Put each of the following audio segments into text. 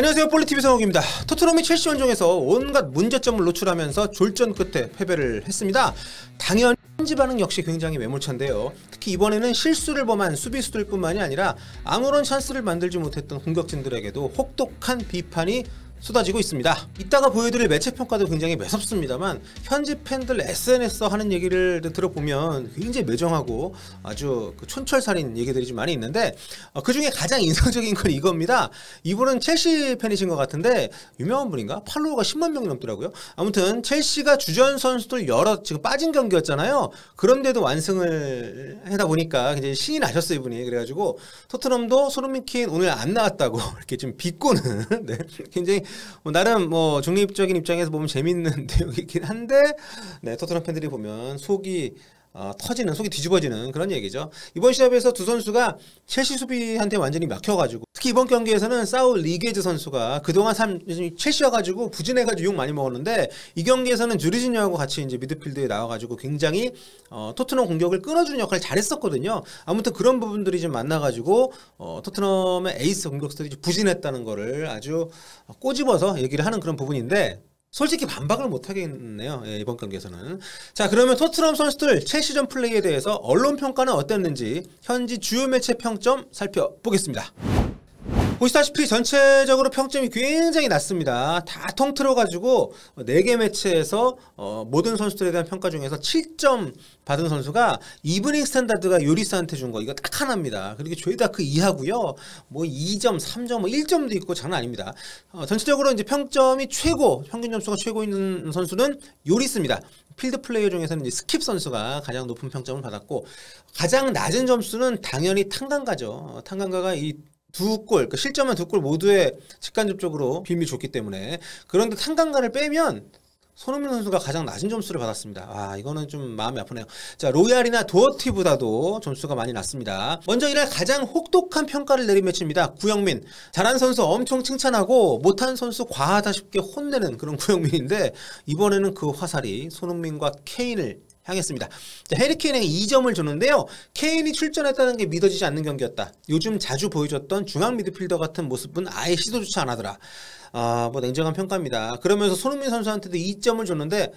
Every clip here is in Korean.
안녕하세요, 볼리TV 성욱입니다. 토트넘이 첼시 원정에서 온갖 문제점을 노출하면서 졸전 끝에 패배를 했습니다. 당연히 현지 반응 역시 굉장히 매몰차인데요. 특히 이번에는 실수를 범한 수비수들 뿐만이 아니라 아무런 찬스를 만들지 못했던 공격진들에게도 혹독한 비판이 쏟아지고 있습니다. 이따가 보여드릴 매체 평가도 굉장히 매섭습니다만 현지 팬들 SNS에서 하는 얘기를 들어보면 굉장히 매정하고 아주 촌철살인 얘기들이 좀 많이 있는데 그 중에 가장 인상적인 건 이겁니다. 이분은 첼시 팬이신 것 같은데 유명한 분인가? 팔로워가 10만 명이 넘더라고요. 아무튼 첼시가 주전 선수들 여러 지금 빠진 경기였잖아요. 그런데도 완승을 하다 보니까 굉장히 신이 나셨어요, 이분이. 그래가지고 토트넘도 손흥민 케인 오늘 안 나왔다고 이렇게 좀 비꼬는 네, 굉장히 나름 중립적인 입장에서 보면 재밌는 내용이긴 한데 네, 토트넘 팬들이 보면 속이 뒤집어지는 그런 얘기죠. 이번 시합에서 두 선수가 첼시 수비한테 완전히 막혀가지고 특히 이번 경기에서는 사울 리게즈 선수가 그동안 첼시여가지고 부진해가지고 욕 많이 먹었는데 이 경기에서는 주리지뉴하고 같이 이제 미드필드에 나와가지고 굉장히 토트넘 공격을 끊어주는 역할을 잘했었거든요. 아무튼 그런 부분들이 좀 만나가지고 토트넘의 에이스 공격수들이 부진했다는 거를 아주 꼬집어서 얘기를 하는 그런 부분인데 솔직히 반박을 못하겠네요. 예, 이번 경기에서는. 자, 그러면 토트넘 선수들 첼시전 플레이에 대해서 언론 평가는 어땠는지 현지 주요 매체 평점 살펴보겠습니다. 보시다시피 전체적으로 평점이 굉장히 낮습니다. 다 통틀어가지고 4개 매체에서 모든 선수들에 대한 평가 중에서 7점 받은 선수가 이브닝 스탠다드가 요리스한테 준 거 이거 딱 하나입니다. 그리고 죄다 그 이하고요. 2점, 3점, 1점도 있고 장난 아닙니다. 전체적으로 이제 평점이 최고, 평균 점수가 최고 있는 선수는 요리스입니다. 필드 플레이어 중에서는 이제 스킵 선수가 가장 높은 평점을 받았고 가장 낮은 점수는 당연히 탕강가죠. 탕강가가 이 두 골, 실점한 두 골 모두에 직간접적으로 비밀이 줬기 때문에 그런데 탕강가를 빼면 손흥민 선수가 가장 낮은 점수를 받았습니다. 이거는 좀 마음이 아프네요. 자, 로얄이나 도어티보다도 점수가 많이 낮습니다. 먼저 이날 가장 혹독한 평가를 내린 매치입니다. 구영민. 잘한 선수 엄청 칭찬하고 못한 선수 과하다 싶게 혼내는 그런 구영민인데 이번에는 그 화살이 손흥민과 케인을 향했습니다. 해리 케인에게 2점을 줬는데요. 케인이 출전했다는 게 믿어지지 않는 경기였다. 요즘 자주 보여줬던 중앙 미드필더 같은 모습은 아예 시도조차 안 하더라. 냉정한 평가입니다. 그러면서 손흥민 선수한테도 2점을 줬는데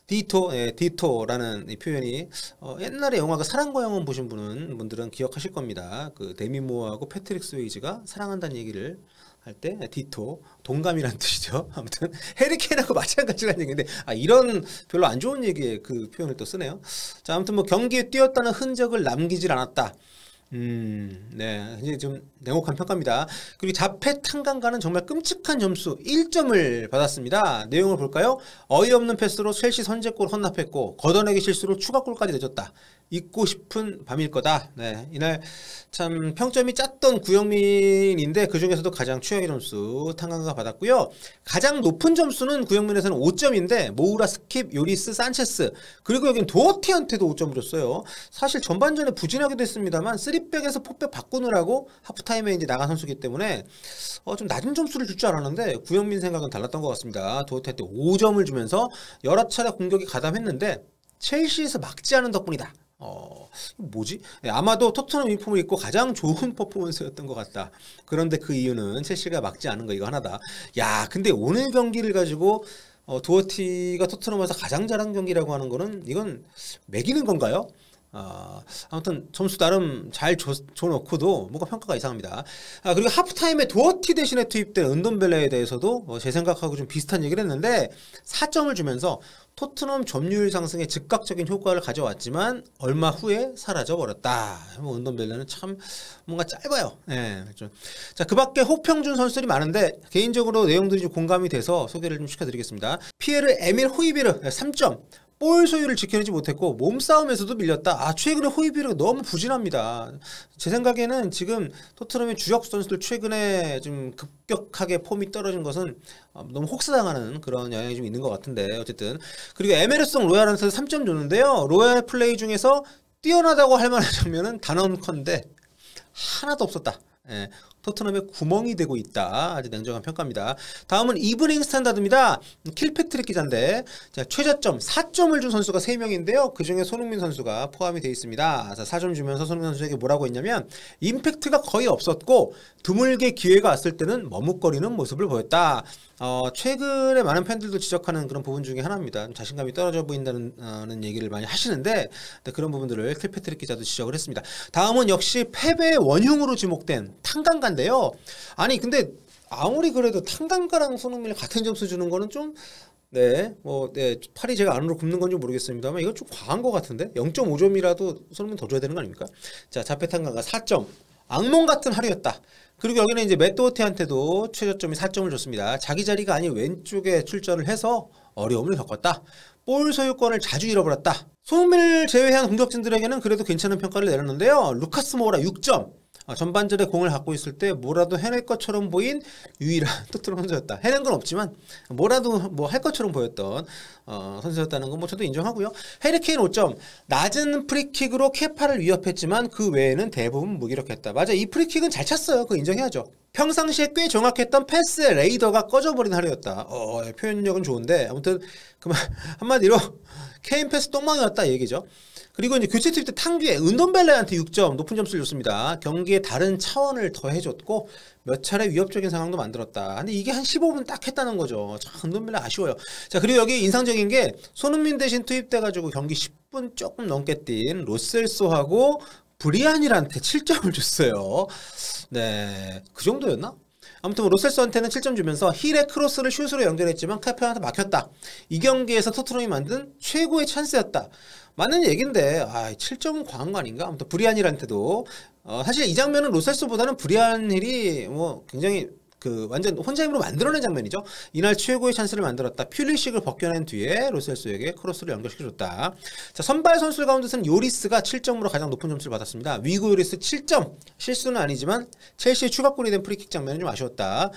디토라는 이 표현이 옛날에 영화 사랑과 영혼 보신 분들은 기억하실 겁니다. 그 데미 무어하고 패트릭 스웨이지가 사랑한다는 얘기를 할 때 디토, 동감이라는 뜻이죠. 아무튼 해리 케인하고 마찬가지라는 얘기인데 이런 별로 안 좋은 얘기에 그 표현을 또 쓰네요. 자, 아무튼 경기에 뛰었다는 흔적을 남기질 않았다. 네, 이제 좀 냉혹한 평가입니다. 그리고 자폐 탕강가는 정말 끔찍한 점수 1점을 받았습니다. 내용을 볼까요? 어이없는 패스로 첼시 선제골 헌납했고 걷어내기 실수로 추가골까지 내줬다. 잊고 싶은 밤일 거다. 네, 이날 참 평점이 짰던 구영민인데 그 중에서도 가장 최악의 점수 탕강가 받았고요. 가장 높은 점수는 구영민에서는 5점인데 모우라, 스킵, 요리스, 산체스 그리고 여긴 도어티한테도 5점을 줬어요. 사실 전반전에 부진하게 됐습니다만 3백에서 4백 바꾸느라고 하프타임에 이제 나간 선수기 때문에 좀 낮은 점수를 줄 줄 알았는데 구영민 생각은 달랐던 것 같습니다. 도어티한테 5점을 주면서 여러 차례 공격이 가담했는데 첼시에서 막지 않은 덕분이다. 뭐지? 아마도 토트넘 유니폼을 입고 가장 좋은 퍼포먼스였던 것 같다. 그런데 그 이유는 첼시가 막지 않은 거 이거 하나다. 야, 근데 오늘 경기를 가지고 도어티가 토트넘에서 가장 잘한 경기라고 하는 거는 이건 매기는 건가요? 아무튼 점수 나름 잘 줘놓고도 뭔가 평가가 이상합니다. 그리고 하프타임에 도어티 대신에 투입된 은돈벨레에 대해서도 제 생각하고 좀 비슷한 얘기를 했는데 4점을 주면서 토트넘 점유율 상승에 즉각적인 효과를 가져왔지만 얼마 후에 사라져버렸다. 은돈벨레는 참 뭔가 짧아요. 네, 자, 그 밖에 혹평준 선수들이 많은데 개인적으로 내용들이 좀 공감이 돼서 소개를 좀 시켜드리겠습니다. 피에르 에밀 호이비르 3점. 볼 소유를 지켜내지 못했고 몸싸움에서도 밀렸다. 최근에 호이비르가 너무 부진합니다. 제 생각에는 지금 토트넘의 주력 선수들 최근에 좀 급격하게 폼이 떨어진 것은 너무 혹사당하는 그런 영향이 좀 있는 것 같은데 어쨌든. 그리고 에메르송 로얄한테도 3점 줬는데요. 로얄 플레이 중에서 뛰어나다고 할 만한 장면은 단언컨대 하나도 없었다. 예, 토트넘의 구멍이 되고 있다. 아주 냉정한 평가입니다. 다음은 이브닝 스탠다드입니다. 킬패트릭 기자인데 자, 최저점 4점을 준 선수가 3명인데요. 그중에 손흥민 선수가 포함이 되어 있습니다. 자, 4점 주면서 손흥민 선수에게 뭐라고 했냐면 임팩트가 거의 없었고 드물게 기회가 왔을 때는 머뭇거리는 모습을 보였다. 최근에 많은 팬들도 지적하는 그런 부분 중에 하나입니다. 자신감이 떨어져 보인다는 얘기를 많이 하시는데 그런 부분들을 킬패트릭 기자도 지적을 했습니다. 다음은 역시 패배의 원흉으로 지목된 탕강가인데요. 아니 근데 아무리 그래도 탕강가랑 손흥민이 같은 점수 주는 거는 좀 팔이 제가 안으로 굽는 건지 모르겠습니다만 이건 좀 과한 것 같은데 0.5점이라도 손흥민 더 줘야 되는 거 아닙니까? 자, 자폐 탕강가 4점. 악몽 같은 하루였다. 그리고 여기는 이제 맷도어티한테도 최저점이 4점을 줬습니다. 자기 자리가 아닌 왼쪽에 출전을 해서 어려움을 겪었다. 볼 소유권을 자주 잃어버렸다. 손흥민을 제외한 공격진들에게는 그래도 괜찮은 평가를 내렸는데요. 루카스 모우라 6점. 전반전에 공을 갖고 있을 때 뭐라도 해낼 것처럼 보인 유일한 토트넘 선수였다. 해낸 건 없지만 뭐라도 뭐 할 것처럼 보였던 선수였다는 건 뭐 저도 인정하고요. 해리 케인 5점. 낮은 프리킥으로 케파를 위협했지만 그 외에는 대부분 무기력했다. 맞아, 이 프리킥은 잘 찼어요. 그거 인정해야죠. 평상시에 꽤 정확했던 패스의 레이더가 꺼져버린 하루였다. 표현력은 좋은데 아무튼 한마디로 케인 패스 똥망이었다 이 얘기죠. 그리고 이제 교체 투입 때 탕규에 은돈벨레한테 6점 높은 점수를 줬습니다. 경기에 다른 차원을 더해줬고 몇 차례 위협적인 상황도 만들었다. 근데 이게 한 15분 딱 했다는 거죠. 참 은돈벨레 아쉬워요. 자, 그리고 여기 인상적인 게 손흥민 대신 투입돼가지고 경기 10분 조금 넘게 뛴 로셀소하고 브리안이한테 7점을 줬어요. 네, 그 정도였나? 아무튼 로셀소한테는 7점 주면서 힐의 크로스를 슛으로 연결했지만 카페한테 막혔다. 이 경기에서 토트넘이 만든 최고의 찬스였다. 맞는 얘긴데 7점은 과한 거 아닌가? 아무튼 브리안힐한테도 사실 이 장면은 로셀소보다는 브리안힐이 뭐 굉장히 완전 혼자 힘으로 만들어낸 장면이죠. 이날 최고의 찬스를 만들었다. 퓰리식을 벗겨낸 뒤에 로셀소에게 크로스를 연결시켜줬다. 자, 선발 선수 가운데서는 요리스가 7점으로 가장 높은 점수를 받았습니다. 위고 요리스 7점. 실수는 아니지만 첼시의 추가골이 된 프리킥 장면은 좀 아쉬웠다.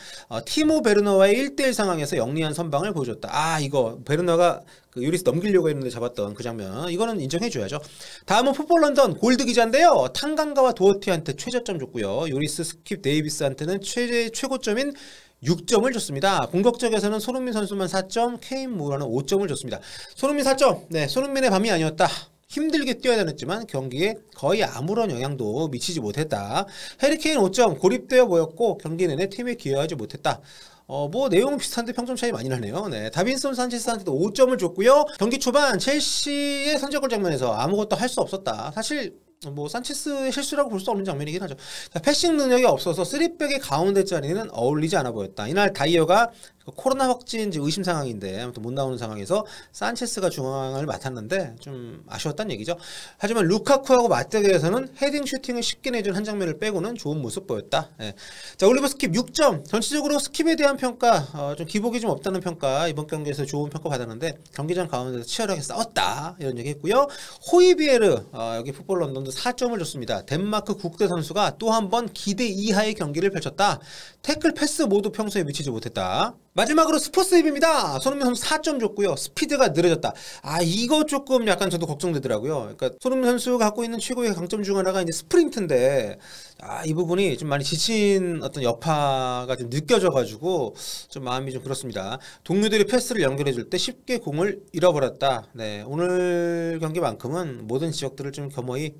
티모 베르너와의 1대1 상황에서 영리한 선방을 보여줬다. 이거 베르너가 요리스 넘기려고 했는데 잡았던 그 장면, 이거는 인정해줘야죠. 다음은 풋볼 런던 골드 기자인데요. 탕강가와 도어티한테 최저점 줬고요. 요리스, 스킵, 데이비스한테는 최고점인 6점을 줬습니다. 공격적에서는 손흥민 선수만 4점, 케인 무라는 5점을 줬습니다. 손흥민 4점. 네, 손흥민의 밤이 아니었다. 힘들게 뛰어야 다녔지만 경기에 거의 아무런 영향도 미치지 못했다. 해리 케인 5점. 고립되어 보였고 경기 내내 팀에 기여하지 못했다. 뭐 내용은 비슷한데 평점 차이 많이 나네요. 네, 다빈슨 산체스한테도 5점을 줬고요. 경기 초반 첼시의 선제골 장면에서 아무것도 할 수 없었다. 사실 뭐 산체스의 실수라고 볼 수 없는 장면이긴 하죠. 자, 패싱 능력이 없어서 3백의 가운데 자리는 어울리지 않아 보였다. 이날 다이어가 코로나 확진인지 의심 상황인데 아무튼 못 나오는 상황에서 산체스가 중앙을 맡았는데 좀 아쉬웠다는 얘기죠. 하지만 루카쿠하고 맞대결에서는 헤딩 슈팅을 쉽게 내준 한 장면을 빼고는 좋은 모습 보였다. 네. 자, 올리버 스킵 6점. 전체적으로 스킵에 대한 평가 좀 기복이 좀 없다는 평가, 이번 경기에서 좋은 평가 받았는데 경기장 가운데서 치열하게 싸웠다 이런 얘기 했고요. 호이비에르 여기 풋볼 런던도 4점을 줬습니다. 덴마크 국대 선수가 또 한 번 기대 이하의 경기를 펼쳤다. 태클 패스 모두 평소에 미치지 못했다. 마지막으로 스포츠입입니다. 손흥민 선수 4점 줬고요. 스피드가 느려졌다. 이거 조금 약간 저도 걱정되더라고요. 그러니까 손흥민 선수가 갖고 있는 최고의 강점 중 하나가 이제 스프린트인데 이 부분이 좀 많이 지친 어떤 여파가 좀 느껴져가지고 좀 마음이 좀 그렇습니다. 동료들이 패스를 연결해줄 때 쉽게 공을 잃어버렸다. 네, 오늘 경기만큼은 모든 지적들을 좀 겸허히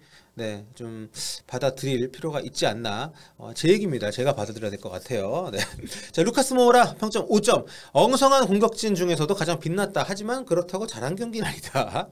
좀 받아들일 필요가 있지 않나. 제 얘기입니다. 제가 받아들여야 될 것 같아요. 네. 자, 루카스 모우라 평점 5점. 엉성한 공격진 중에서도 가장 빛났다. 하지만 그렇다고 잘한 경기는 아니다.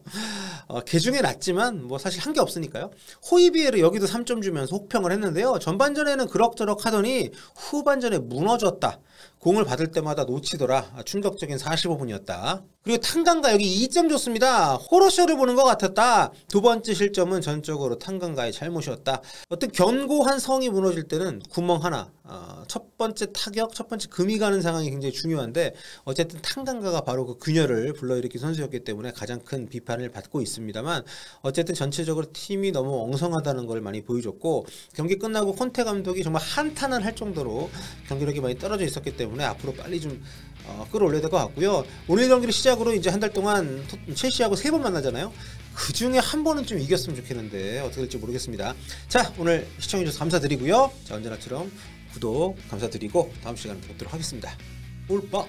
개 중에 낫지만 뭐 사실 한 게 없으니까요. 호이비에르 여기도 3점 주면서 혹평을 했는데요. 전반전에는 그럭저럭 하더니 후반전에 무너졌다. 공을 받을 때마다 놓치더라. 충격적인 45분이었다. 그리고 탕강가 여기 2점 줬습니다. 호러쇼를 보는 것 같았다. 두 번째 실점은 전적으로 탕강가의 잘못이었다. 어떤 견고한 성이 무너질 때는 구멍 하나, 첫 번째 타격, 첫 번째 금이 가는 상황이 굉장히 중요한데 어쨌든 탕강가가 바로 그 균열을 불러일으킨 선수였기 때문에 가장 큰 비판을 받고 있습니다만 어쨌든 전체적으로 팀이 너무 엉성하다는 걸 많이 보여줬고 경기 끝나고 콘테 감독이 정말 한탄을 할 정도로 경기력이 많이 떨어져 있었기 때문에 앞으로 빨리 좀 끌어올려야 될 것 같고요. 오늘 경기를 시작으로 이제 한 달 동안 첼시하고 3번 만나잖아요. 그 중에 한 번은 좀 이겼으면 좋겠는데 어떻게 될지 모르겠습니다. 자, 오늘 시청해주셔서 감사드리고요. 자, 언제나처럼 구독 감사드리고 다음 시간에 뵙도록 하겠습니다. 올빠.